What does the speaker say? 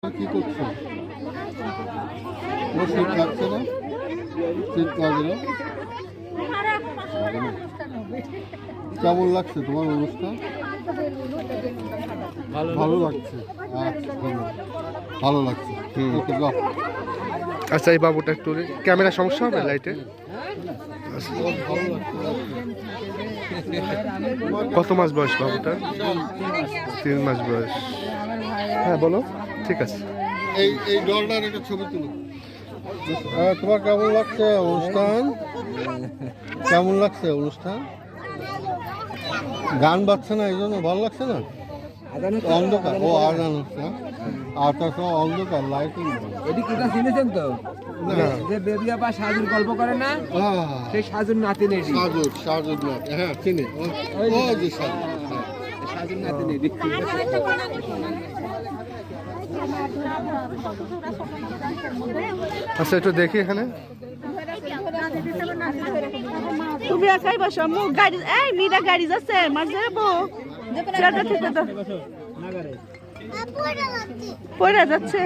কি করছো? শীত লাগছে না? শীত লাগে না? কেমন লাগছে তোমার অনুষ্ঠান? ভালো লাগছে। আচ্ছা, ভালো লাগছে। ওকে, যাও। আচ্ছা, এই বাবুটা একটু ক্যামেরা সমস্যা হবে লাইটে। ভালো লাগছে। কত মাস বয়স বাবুটা? 3 মাস বয়স। হ্যাঁ বলো, ঠিক আছে। এই ডলটার একটা ছবি তুলো। তোমার কেমন লাগছে অনুষ্ঠান? কেমন লাগছে অনুষ্ঠান? গান বাজছে না, এই জন্য ভালো লাগছে না? অন্ধকার, ও আজান হচ্ছে। আচ্ছা, সব অন্ধকার, লাইটিং। এটি কিটা চিনেছেন তো? যে বেবি আপা সাজুর গল্প করে না, সেই সাজুর নাতিন এটি। সাজুর নাতি, হ্যাঁ চিনি। ও যে সাজু, সাজুর নাতিন এটি। আচ্ছা, একটু দেখি এখানে। তুমি একাই বসো, মুখ গাড়ি, এই মিরা গাড়ি যাচ্ছে, মার যাবো চেয়ারটা থেকে তো পড়ে যাচ্ছে।